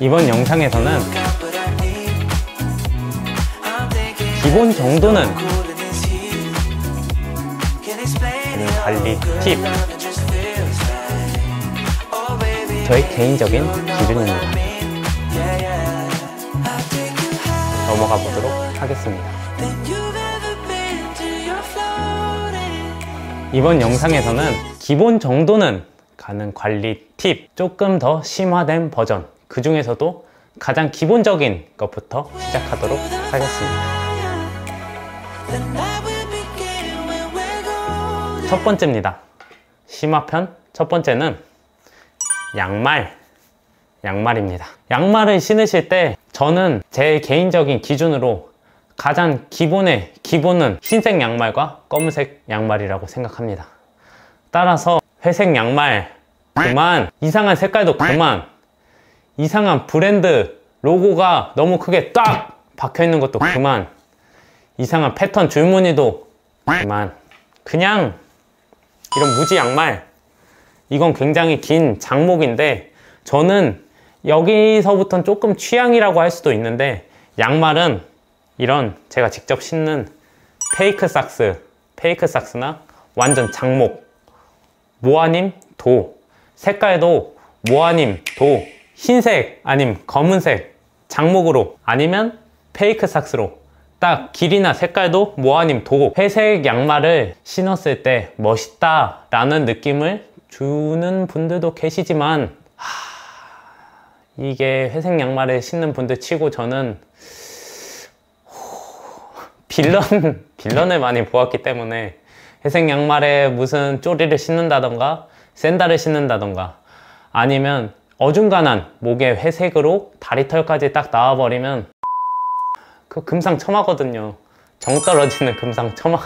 이번 영상에서는 기본 정도는 관리 팁, 저의 개인적인 기준입니다. 넘어가 보도록 하겠습니다. 이번 영상에서는 기본 정도는 가는 관리 팁, 조금 더 심화된 버전, 그 중에서도 가장 기본적인 것부터 시작하도록 하겠습니다. 첫 번째입니다. 심화편 첫 번째는 양말입니다. 양말을 신으실 때 저는 제 개인적인 기준으로 가장 기본은 흰색 양말과 검은색 양말이라고 생각합니다. 따라서 회색 양말 그만, 이상한 색깔도 그만, 이상한 브랜드 로고가 너무 크게 딱 박혀있는 것도 그만, 이상한 패턴 줄무늬도 그만. 그냥 이런 무지 양말, 이건 굉장히 긴 장목인데 저는 여기서부터는 조금 취향이라고 할 수도 있는데, 양말은 이런 제가 직접 신는 페이크 삭스나 완전 장목, 모아님 도, 색깔도 모아님 도, 흰색 아님 검은색 장목으로, 아니면 페이크 삭스로 딱 길이나 색깔도 모아님 도, 회색 양말을 신었을 때 멋있다 라는 느낌을 주는 분들도 계시지만, 이게 회색 양말을 신는 분들 치고 저는 빌런을 많이 보았기 때문에, 회색 양말에 무슨 쪼리를 신는다던가 샌들을 신는다던가, 아니면 어중간한 목에 회색으로 다리털까지 딱 나와버리면 그 금상첨화거든요. 정 떨어지는 금상첨화.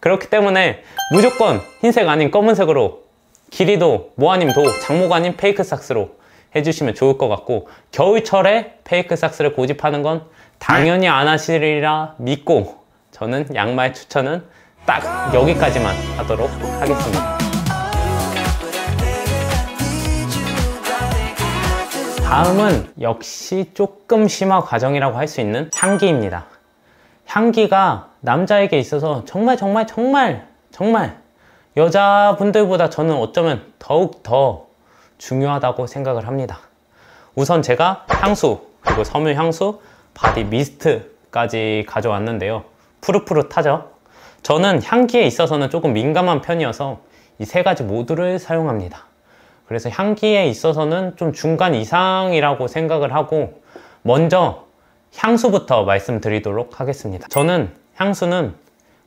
그렇기 때문에 무조건 흰색 아닌 검은색으로, 길이도 모아님 도, 장목 아닌 페이크 삭스로 해주시면 좋을 것 같고, 겨울철에 페이크 삭스를 고집하는 건 당연히 안 하시리라 믿고 저는 양말 추천은 딱 여기까지만 하도록 하겠습니다. 다음은 역시 조금 심화 과정이라고 할 수 있는 향기입니다. 향기가 남자에게 있어서 정말 여자분들보다 저는 어쩌면 더욱 더 중요하다고 생각을 합니다. 우선 제가 향수, 그리고 섬유 향수, 바디 미스트까지 가져왔는데요. 푸릇푸릇하죠? 저는 향기에 있어서는 조금 민감한 편이어서 이 세 가지 모두를 사용합니다. 그래서 향기에 있어서는 좀 중간 이상이라고 생각을 하고, 먼저 향수부터 말씀드리도록 하겠습니다. 저는 향수는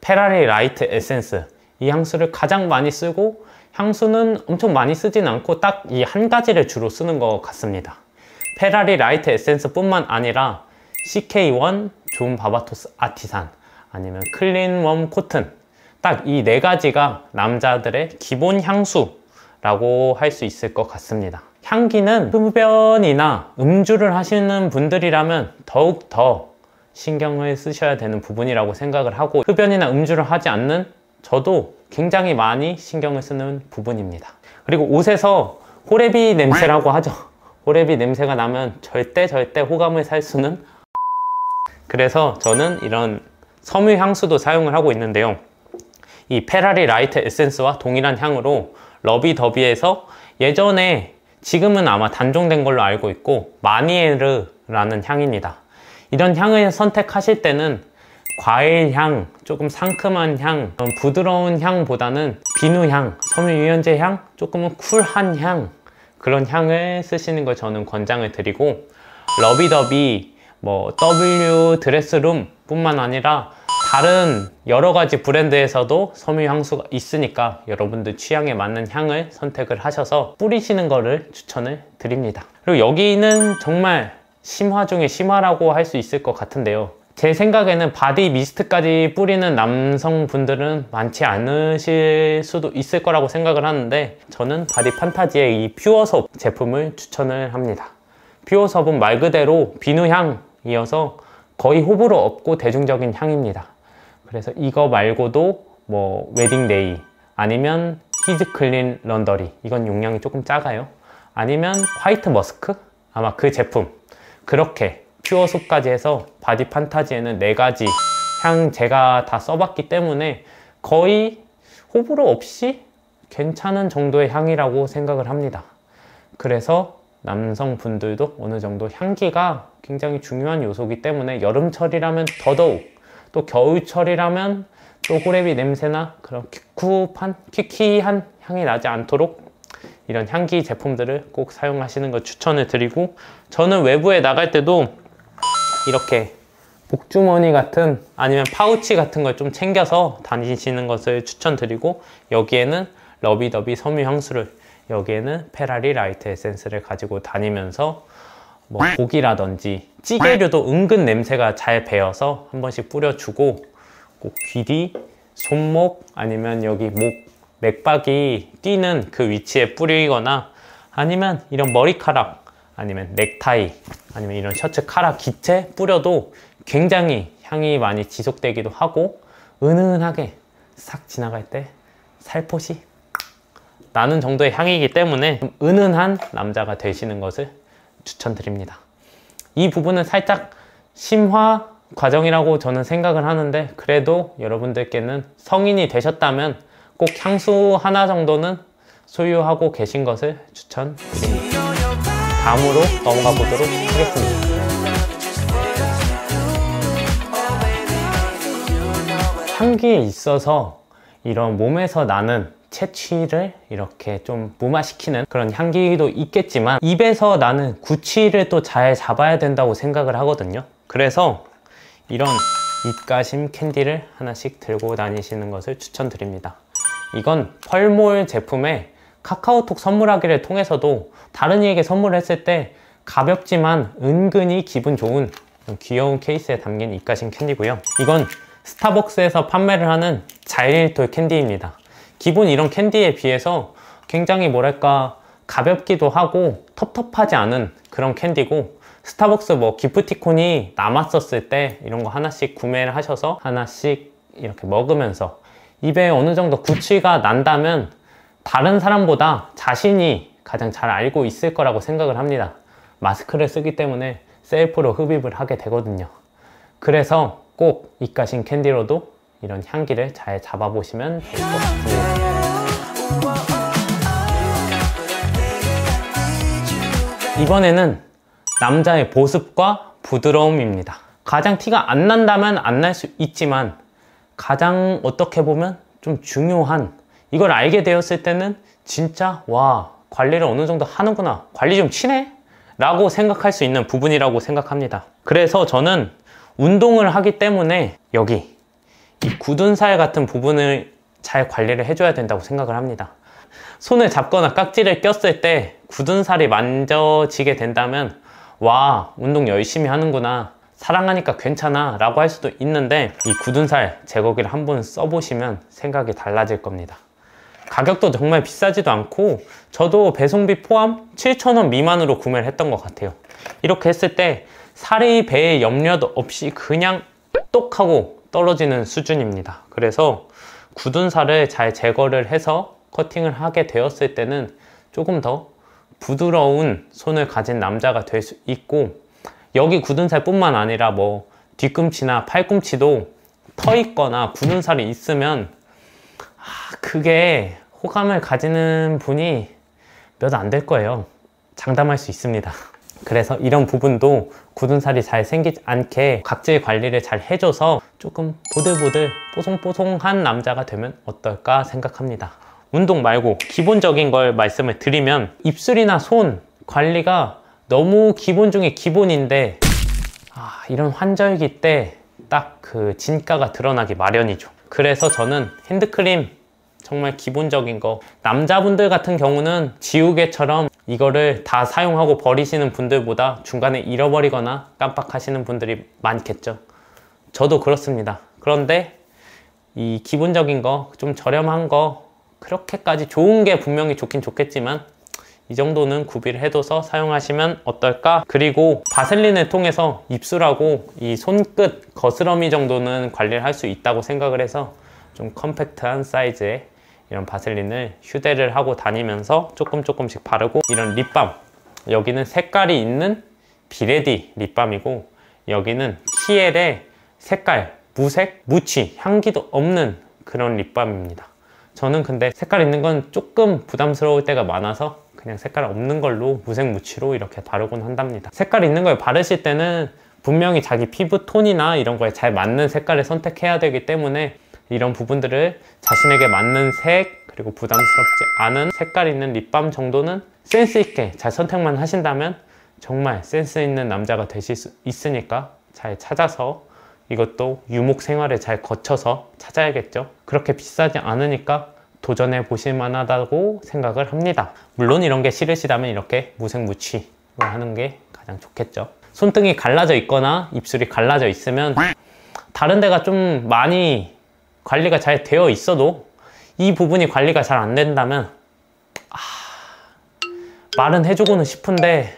페라리 라이트 에센스, 이 향수를 가장 많이 쓰고, 향수는 엄청 많이 쓰진 않고 딱 이 한 가지를 주로 쓰는 것 같습니다. 페라리 라이트 에센스 뿐만 아니라 CK1, 존 바바토스 아티산, 아니면 클린 웜 코튼, 딱 이 네 가지가 남자들의 기본 향수라고 할 수 있을 것 같습니다. 향기는 흡연이나 음주를 하시는 분들이라면 더욱 더 신경을 쓰셔야 되는 부분이라고 생각을 하고, 흡연이나 음주를 하지 않는 저도 굉장히 많이 신경을 쓰는 부분입니다. 그리고 옷에서 호레비 냄새라고 하죠. 호레비 냄새가 나면 절대 호감을 살 수는. 그래서 저는 이런 섬유 향수도 사용을 하고 있는데요. 이 페라리 라이트 에센스와 동일한 향으로 러비더비에서 예전에, 지금은 아마 단종된 걸로 알고 있고, 마니에르라는 향입니다. 이런 향을 선택하실 때는 과일향, 조금 상큼한 향, 부드러운 향보다는 비누향, 섬유유연제 향, 조금은 쿨한 향, 그런 향을 쓰시는 걸 저는 권장을 드리고, 러비더비, W 드레스룸 뿐만 아니라 다른 여러 가지 브랜드에서도 섬유 향수가 있으니까 여러분들 취향에 맞는 향을 선택을 하셔서 뿌리시는 거를 추천을 드립니다. 그리고 여기는 정말 심화 중에 심화라고 할 수 있을 것 같은데요. 제 생각에는 바디 미스트까지 뿌리는 남성분들은 많지 않으실 수도 있을 거라고 생각을 하는데, 저는 바디 판타지의 이 퓨어섭 제품을 추천을 합니다. 퓨어섭은 말 그대로 비누향이어서 거의 호불호 없고 대중적인 향입니다. 그래서 이거 말고도 웨딩데이, 아니면 히즈 클린 런더리, 이건 용량이 조금 작아요. 아니면 화이트 머스크, 아마 그 제품 그렇게 퓨어소까지 해서 바디 판타지에는 4가지 향 제가 다 써봤기 때문에 거의 호불호 없이 괜찮은 정도의 향이라고 생각을 합니다. 그래서 남성분들도 어느 정도 향기가 굉장히 중요한 요소이기 때문에 여름철이라면 더더욱, 또 겨울철이라면 또고래비 냄새나 그런 퀴퀴한 향이 나지 않도록 이런 향기 제품들을 꼭 사용하시는 걸 추천을 드리고, 저는 외부에 나갈 때도 이렇게 복주머니 같은 아니면 파우치 같은 걸 좀 챙겨서 다니시는 것을 추천드리고, 여기에는 러비더비 섬유 향수를, 여기에는 페라리 라이트 에센스를 가지고 다니면서 뭐 고기라든지 찌개류도 은근 냄새가 잘 배어서 한 번씩 뿌려주고, 꼭 귀 뒤, 손목 아니면 여기 목, 맥박이 뛰는 그 위치에 뿌리거나, 아니면 이런 머리카락 아니면 넥타이 아니면 이런 셔츠 카라 기체 뿌려도 굉장히 향이 많이 지속되기도 하고, 은은하게 싹 지나갈 때 살포시 나는 정도의 향이기 때문에 좀 은은한 남자가 되시는 것을 추천드립니다. 이 부분은 살짝 심화 과정이라고 저는 생각을 하는데, 그래도 여러분들께는 성인이 되셨다면 꼭 향수 하나 정도는 소유하고 계신 것을 추천드립니다. 다음으로 넘어가 보도록 하겠습니다. 향기에 있어서 이런 몸에서 나는 채취를 이렇게 좀 무마시키는 그런 향기도 있겠지만, 입에서 나는 구취를 또 잘 잡아야 된다고 생각을 하거든요. 그래서 이런 입가심 캔디를 하나씩 들고 다니시는 것을 추천드립니다. 이건 펄몰 제품의 카카오톡 선물하기를 통해서도 다른 이에게 선물을 했을 때 가볍지만 은근히 기분 좋은 귀여운 케이스에 담긴 입가심 캔디고요. 이건 스타벅스에서 판매를 하는 자일톨 캔디입니다. 기본 이런 캔디에 비해서 굉장히 뭐랄까 가볍기도 하고 텁텁하지 않은 그런 캔디고, 스타벅스 뭐 기프티콘이 남았었을 때 이런 거 하나씩 구매를 하셔서 하나씩 이렇게 먹으면서 입에 어느 정도 구취가 난다면 다른 사람보다 자신이 가장 잘 알고 있을 거라고 생각을 합니다. 마스크를 쓰기 때문에 셀프로 흡입을 하게 되거든요. 그래서 꼭 입가심 캔디로도 이런 향기를 잘 잡아보시면 될 것 같습니다. 이번에는 남자의 보습과 부드러움입니다. 가장 티가 안 난다면 안 날 수 있지만, 가장 어떻게 보면 좀 중요한, 이걸 알게 되었을 때는 진짜 와, 관리를 어느 정도 하는구나, 관리 좀 치네? 라고 생각할 수 있는 부분이라고 생각합니다. 그래서 저는 운동을 하기 때문에 여기 이 굳은 살 같은 부분을 잘 관리를 해줘야 된다고 생각을 합니다. 손을 잡거나 깍지를 꼈을 때 굳은 살이 만져지게 된다면 와, 운동 열심히 하는구나, 사랑하니까 괜찮아 라고 할 수도 있는데, 이 굳은 살 제거기를 한번 써보시면 생각이 달라질 겁니다. 가격도 정말 비싸지도 않고 저도 배송비 포함 7,000원 미만으로 구매를 했던 것 같아요. 이렇게 했을 때 살이 배에 염려도 없이 그냥 똑 하고 떨어지는 수준입니다. 그래서 굳은 살을 잘 제거를 해서 커팅을 하게 되었을 때는 조금 더 부드러운 손을 가진 남자가 될 수 있고, 여기 굳은 살 뿐만 아니라 뭐 뒤꿈치나 팔꿈치도 터 있거나 굳은 살이 있으면 그게 호감을 가지는 분이 몇 안 될 거예요. 장담할 수 있습니다. 그래서 이런 부분도 굳은 살이 잘 생기지 않게 각질 관리를 잘 해줘서 조금 보들보들 뽀송뽀송한 남자가 되면 어떨까 생각합니다. 운동 말고 기본적인 걸 말씀을 드리면, 입술이나 손 관리가 너무 기본 중에 기본인데 이런 환절기 때 딱 그 진가가 드러나기 마련이죠. 그래서 저는 핸드크림 정말 기본적인 거, 남자분들 같은 경우는 지우개처럼 이거를 다 사용하고 버리시는 분들보다 중간에 잃어버리거나 깜빡하시는 분들이 많겠죠. 저도 그렇습니다. 그런데 이 기본적인 거, 좀 저렴한 거, 그렇게까지 좋은 게 분명히 좋긴 좋겠지만 이 정도는 구비를 해둬서 사용하시면 어떨까? 그리고 바셀린을 통해서 입술하고 이 손끝 거스러미 정도는 관리를 할 수 있다고 생각을 해서 좀 컴팩트한 사이즈의 이런 바셀린을 휴대를 하고 다니면서 조금씩 바르고, 이런 립밤, 여기는 색깔이 있는 비레디 립밤이고, 여기는 키엘의 색깔, 무색, 무취, 향기도 없는 그런 립밤입니다. 저는 근데 색깔 있는 건 조금 부담스러울 때가 많아서 그냥 색깔 없는 걸로 무색 무취로 이렇게 바르곤 한답니다. 색깔 있는 걸 바르실 때는 분명히 자기 피부 톤이나 이런 거에 잘 맞는 색깔을 선택해야 되기 때문에 이런 부분들을 자신에게 맞는 색, 그리고 부담스럽지 않은 색깔 있는 립밤 정도는 센스 있게 잘 선택만 하신다면 정말 센스 있는 남자가 되실 수 있으니까 잘 찾아서, 이것도 유목 생활을 잘 거쳐서 찾아야겠죠. 그렇게 비싸지 않으니까 도전해 보실 만하다고 생각을 합니다. 물론 이런 게 싫으시다면 이렇게 무색무취로 하는 게 가장 좋겠죠. 손등이 갈라져 있거나 입술이 갈라져 있으면 다른 데가 좀 많이 관리가 잘 되어 있어도 이 부분이 관리가 잘 안 된다면 말은 해주고는 싶은데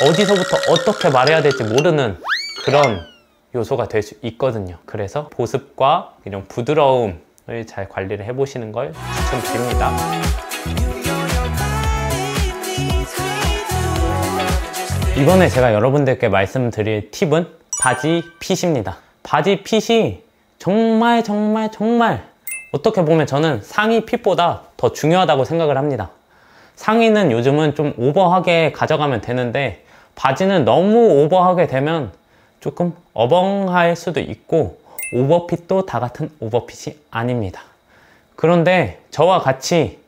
어디서부터 어떻게 말해야 될지 모르는 그런 요소가 될 수 있거든요. 그래서 보습과 이런 부드러움을 잘 관리를 해보시는 걸 추천드립니다. 이번에 제가 여러분들께 말씀드릴 팁은 바지 핏입니다. 바지 핏이 정말 어떻게 보면 저는 상의 핏보다 더 중요하다고 생각을 합니다. 상의는 요즘은 좀 오버하게 가져가면 되는데 바지는 너무 오버하게 되면 조금 어벙할 수도 있고 오버핏도 다 같은 오버핏이 아닙니다. 그런데 저와 같이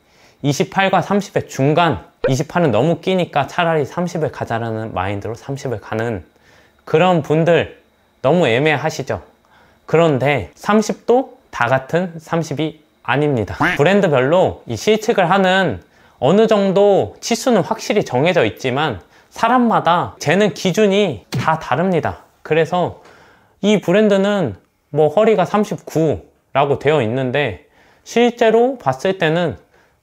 28과 30의 중간, 28은 너무 끼니까 차라리 30을 가자라는 마인드로 30을 가는 그런 분들 너무 애매하시죠? 그런데 30도 다 같은 30이 아닙니다. 브랜드별로 이 실측을 하는 어느 정도 치수는 확실히 정해져 있지만 사람마다 재는 기준이 다 다릅니다. 그래서 이 브랜드는 뭐 허리가 39라고 되어 있는데 실제로 봤을 때는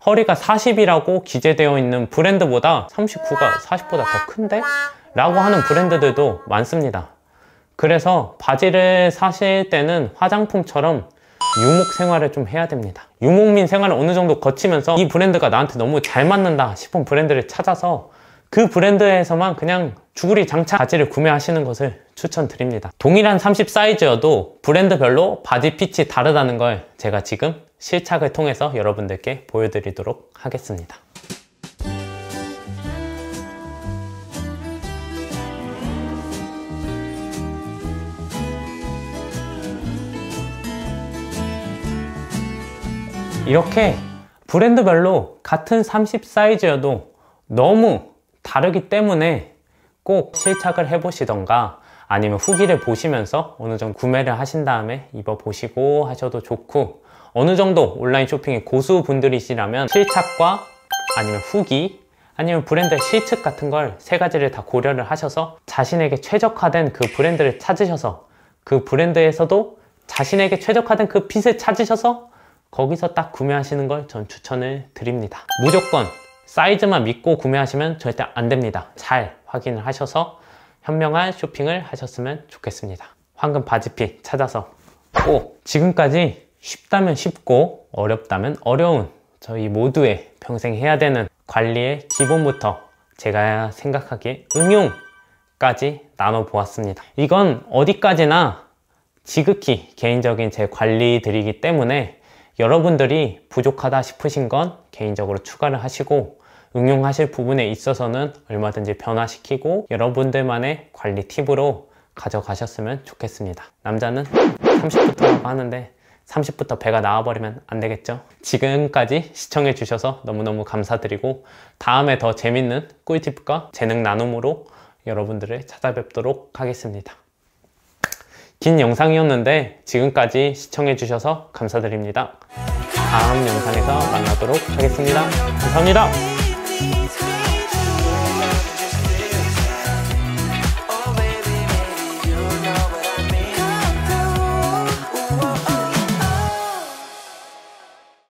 허리가 40이라고 기재되어 있는 브랜드보다 39가 40보다 더 큰데? 라고 하는 브랜드들도 많습니다. 그래서 바지를 사실 때는 화장품처럼 유목 생활을 좀 해야 됩니다. 유목민 생활을 어느 정도 거치면서 이 브랜드가 나한테 너무 잘 맞는다 싶은 브랜드를 찾아서 그 브랜드에서만 그냥 주구리 장창 바지를 구매하시는 것을 추천드립니다. 동일한 30 사이즈여도 브랜드별로 바지 핏이 다르다는 걸 제가 지금 실착을 통해서 여러분들께 보여드리도록 하겠습니다. 이렇게 브랜드별로 같은 30 사이즈여도 너무 다르기 때문에 꼭 실착을 해보시던가 아니면 후기를 보시면서 어느 정도 구매를 하신 다음에 입어보시고 하셔도 좋고, 어느 정도 온라인 쇼핑의 고수분들이시라면 실착과 아니면 후기 아니면 브랜드의 실측 같은 걸 세 가지를 다 고려를 하셔서 자신에게 최적화된 그 브랜드를 찾으셔서 그 브랜드에서도 자신에게 최적화된 그 핏을 찾으셔서 거기서 딱 구매하시는 걸 전 추천을 드립니다. 무조건 사이즈만 믿고 구매하시면 절대 안 됩니다. 잘 확인을 하셔서 현명한 쇼핑을 하셨으면 좋겠습니다. 황금 바지핏 찾아서 꼭 지금까지 쉽다면 쉽고 어렵다면 어려운 저희 모두의 평생 해야 되는 관리의 기본부터 제가 생각하기에 응용까지 나눠보았습니다. 이건 어디까지나 지극히 개인적인 제 관리들이기 때문에 여러분들이 부족하다 싶으신 건 개인적으로 추가를 하시고 응용하실 부분에 있어서는 얼마든지 변화시키고 여러분들만의 관리 팁으로 가져가셨으면 좋겠습니다. 남자는 30부터라고 하는데 30부터 배가 나와버리면 안 되겠죠? 지금까지 시청해 주셔서 너무너무 감사드리고 다음에 더 재밌는 꿀팁과 재능 나눔으로 여러분들을 찾아뵙도록 하겠습니다. 긴 영상이었는데 지금까지 시청해 주셔서 감사드립니다. 다음 영상에서 만나도록 하겠습니다. 감사합니다.